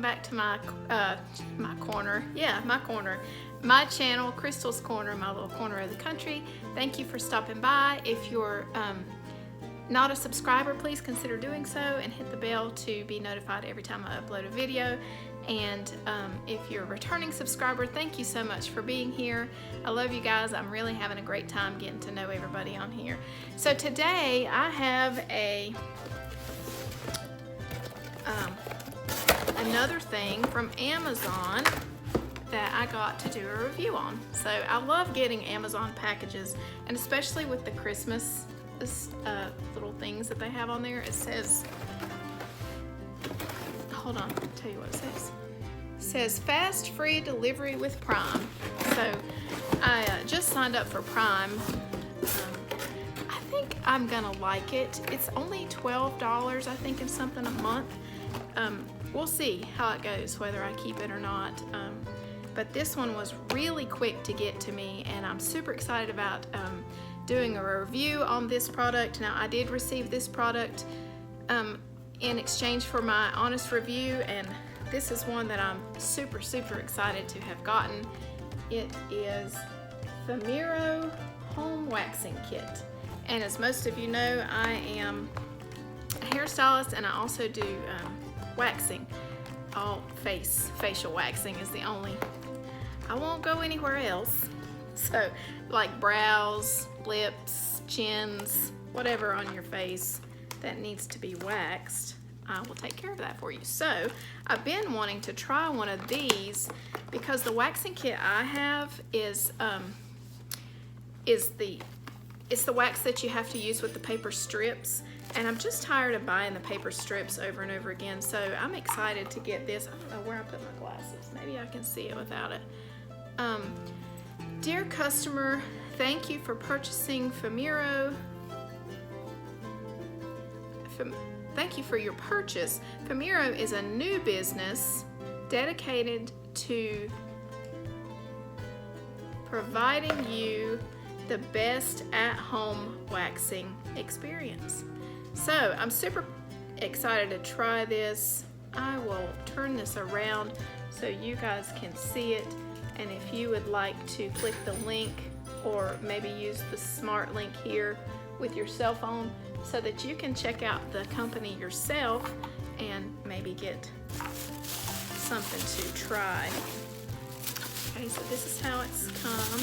back to my corner. Yeah, my corner. My channel, Crystal's Corner, my little corner of the country. Thank you for stopping by. If you're not a subscriber, please consider doing so and hit the bell to be notified every time I upload a video. And if you're a returning subscriber, thank you so much for being here. I love you guys. I'm really having a great time getting to know everybody on here. So today I have another thing from Amazon that I got to do a review on. So I love getting Amazon packages, and especially with the Christmas little things that they have on there. It says, hold on, I'll tell you what it says. It says fast free delivery with Prime. So I just signed up for Prime. I think I'm gonna like it. It's only $12, I think, and something a month. We'll see how it goes, whether I keep it or not. But this one was really quick to get to me, and I'm super excited about doing a review on this product. Now, I did receive this product in exchange for my honest review, and this is one that I'm super excited to have gotten. It is Famiro Home Waxing Kit. And as most of you know, I am a hairstylist, and I also do waxing. All facial waxing is the only, I won't go anywhere else. So like brows, lips, chins, whatever on your face that needs to be waxed, I will take care of that for you. So I've been wanting to try one of these because the waxing kit I have is it's the wax that you have to use with the paper strips, and I'm just tired of buying the paper strips over and over again. So I'm excited to get this. I don't know where I put my glasses. Maybe I can see it without it. Dear customer, thank you for purchasing Famiro. Thank you for your purchase. Famiro is a new business dedicated to providing you the best at-home waxing experience. So I'm super excited to try this. I will turn this around so you guys can see it. And if you would like to click the link, or maybe use the smart link here with your cell phone so that you can check out the company yourself and maybe get something to try. Okay, so this is how it's come.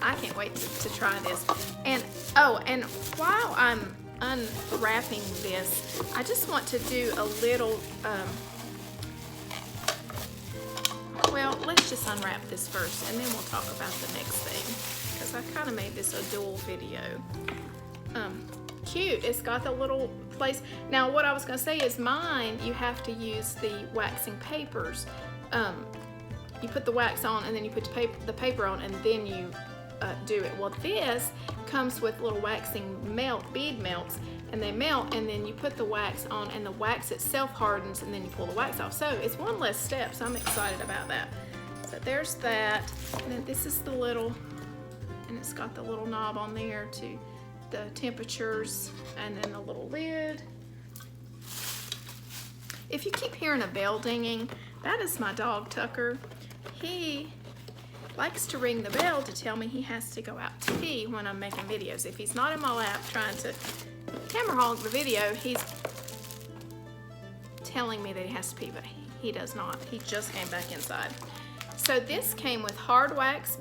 I can't wait to try this. And and while I'm unwrapping this, I just want to do a little, well, let's just unwrap this first and then we'll talk about the next thing, because I kind of made this a dual video. Cute, it's got the little place. Now what I was gonna say is mine, you have to use the waxing papers. You put the wax on and then you put the paper on, and then you do it. Well, this comes with little waxing bead melts, and they melt, and then you put the wax on, and the wax itself hardens, and then you pull the wax off. So it's one less step, so I'm excited about that. So there's that, and then this is the little, and it's got the little knob on there to the temperatures, and then the little lid. If you keep hearing a bell dinging, that is my dog Tucker. He likes to ring the bell to tell me he has to go out to pee when I'm making videos. If he's not in my lap trying to camera hog the video, he's telling me that he has to pee, but he does not. He just came back inside. So this came with hard wax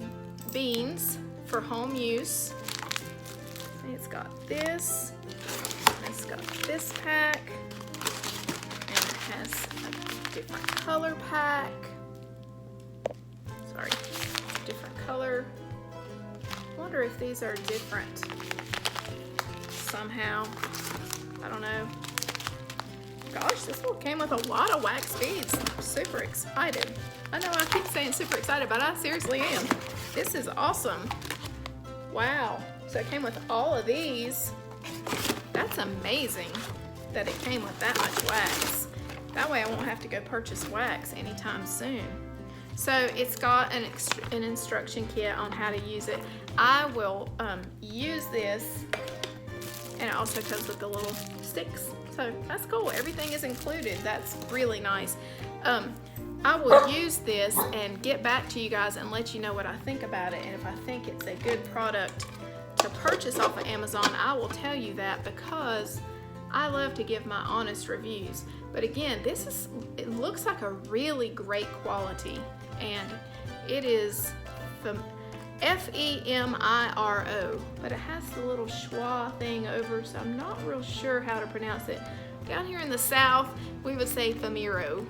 beans for home use. It's got this, it's got this pack, and it has a different color pack. Sorry, different color. I wonder if these are different somehow. I don't know. Gosh, this one came with a lot of wax beads. I'm super excited. I know I keep saying super excited, but I seriously am. This is awesome. Wow. So it came with all of these. That's amazing that it came with that much wax. That way I won't have to go purchase wax anytime soon. So it's got an instruction kit on how to use it. I will use this, and it also comes with the little sticks So that's cool. Everything is included. That's really nice. I will use this and get back to you guys and let you know what I think about it. And if I think it's a good product to purchase off of Amazon, I will tell you that, because I love to give my honest reviews. But again, it looks like a really great quality, and it is Femiro, but it has the little schwa thing over, so I'm not real sure how to pronounce it. Down here in the South, we would say Femiro,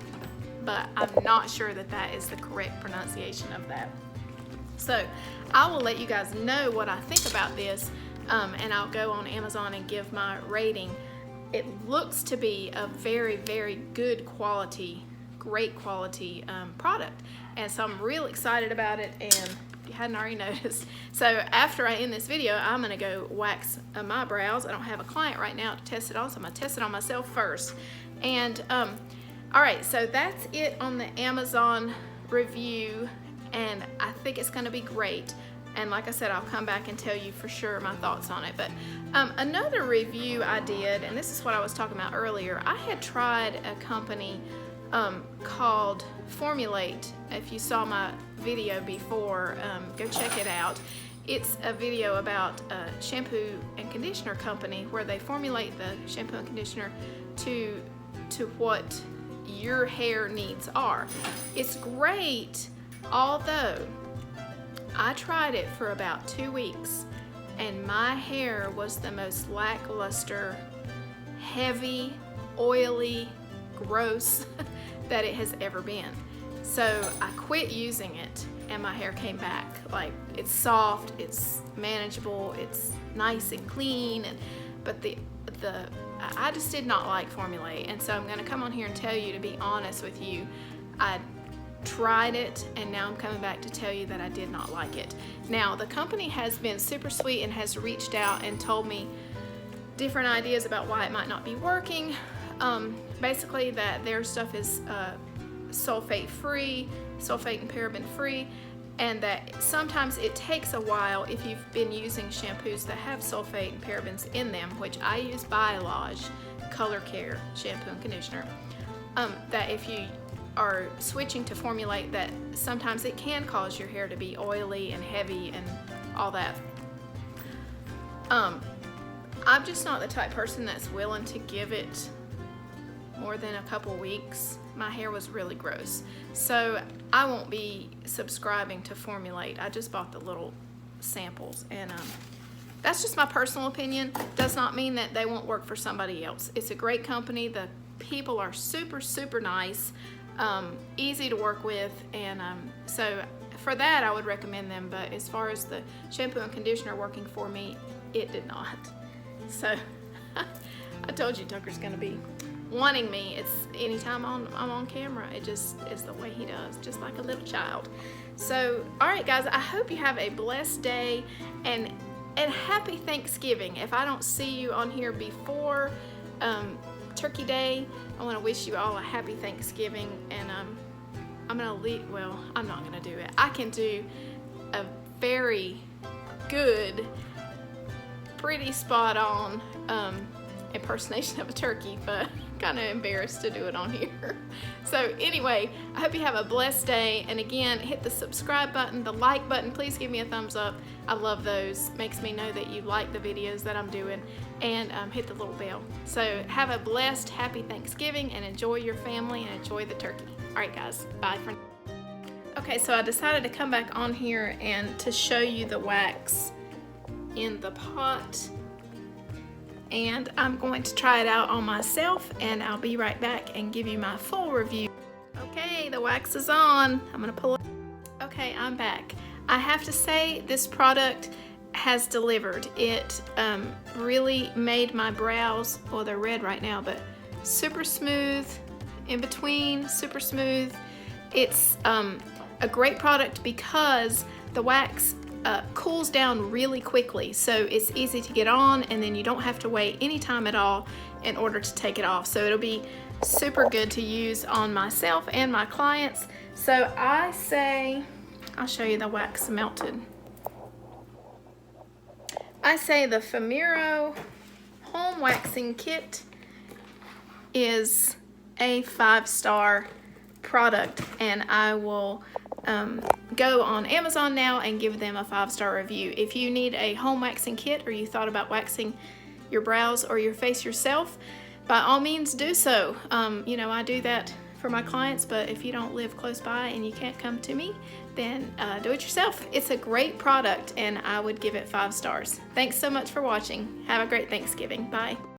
but I'm not sure that that is the correct pronunciation of that. So I will let you guys know what I think about this, and I'll go on Amazon and give my rating. It looks to be a very, very good quality, great quality product, and so I'm real excited about it. And if you hadn't already noticed, so after I end this video, I'm gonna go wax my brows. I don't have a client right now to test it on, so I'm gonna test it on myself first. And all right, so that's it on the Amazon review, and I think it's gonna be great. And like I said, I'll come back and tell you for sure my thoughts on it. But another review I did, and this is what I was talking about earlier, I had tried a company called Formulate. If you saw my video before, go check it out. It's a video about a shampoo and conditioner company where they formulate the shampoo and conditioner to what your hair needs are. It's great, although I tried it for about 2 weeks and my hair was the most lackluster, heavy, oily, gross that it has ever been. So I quit using it and my hair came back. Like, it's soft, it's manageable, it's nice and clean, but I just did not like Formulate. And so I'm gonna come on here and tell you, to be honest with you, I tried it and now I'm coming back to tell you that I did not like it. Now, the company has been super sweet and has reached out and told me different ideas about why it might not be working. Basically that their stuff is sulfate free, sulfate and paraben free, and that sometimes it takes a while if you've been using shampoos that have sulfate and parabens in them, which I use Biolage Color Care shampoo and conditioner, that if you are switching to Formulate, that sometimes it can cause your hair to be oily and heavy and all that. I'm just not the type person that's willing to give it more than a couple weeks. My hair was really gross, so I won't be subscribing to Formulate. I just bought the little samples, and that's just my personal opinion. Does not mean that they won't work for somebody else. It's a great company. The people are super, super nice, easy to work with, and so for that I would recommend them. But as far as the shampoo and conditioner working for me, it did not. So I told you Tucker's gonna be wanting me. It's anytime I'm on camera, it just is the way he does, just like a little child. So all right guys, I hope you have a blessed day and happy Thanksgiving. If I don't see you on here before Turkey Day, I want to wish you all a happy Thanksgiving. And I'm gonna leave, well, I'm not gonna do it. I can do a very good, pretty spot on impersonation of a turkey, but kind of embarrassed to do it on here. So anyway, I hope you have a blessed day, and again, hit the subscribe button, the like button. Please give me a thumbs up. I love those. Makes me know that you like the videos that I'm doing, and hit the little bell. So have a blessed, happy Thanksgiving, and enjoy your family and enjoy the turkey. All right guys, bye for now. Okay, so I decided to come back on here and to show you the wax in the pot, and I'm going to try it out on myself, and I'll be right back and give you my full review. Okay, the wax is on. I'm gonna pull it. Okay, I'm back. I have to say, this product has delivered. It really made my brows, well, they're red right now, but super smooth, in between, super smooth. It's a great product because the wax cools down really quickly, so it's easy to get on, and then you don't have to wait any time at all in order to take it off. So it'll be super good to use on myself and my clients. So I say, I'll show you the wax melted. I say the Femiro Home Waxing Kit is a 5-star product, and I will go on Amazon now and give them a 5-star review. If you need a home waxing kit, or you thought about waxing your brows or your face yourself, by all means do so. You know, I do that for my clients, but if you don't live close by and you can't come to me, then do it yourself. It's a great product, and I would give it 5 stars. Thanks so much for watching. Have a great Thanksgiving. Bye.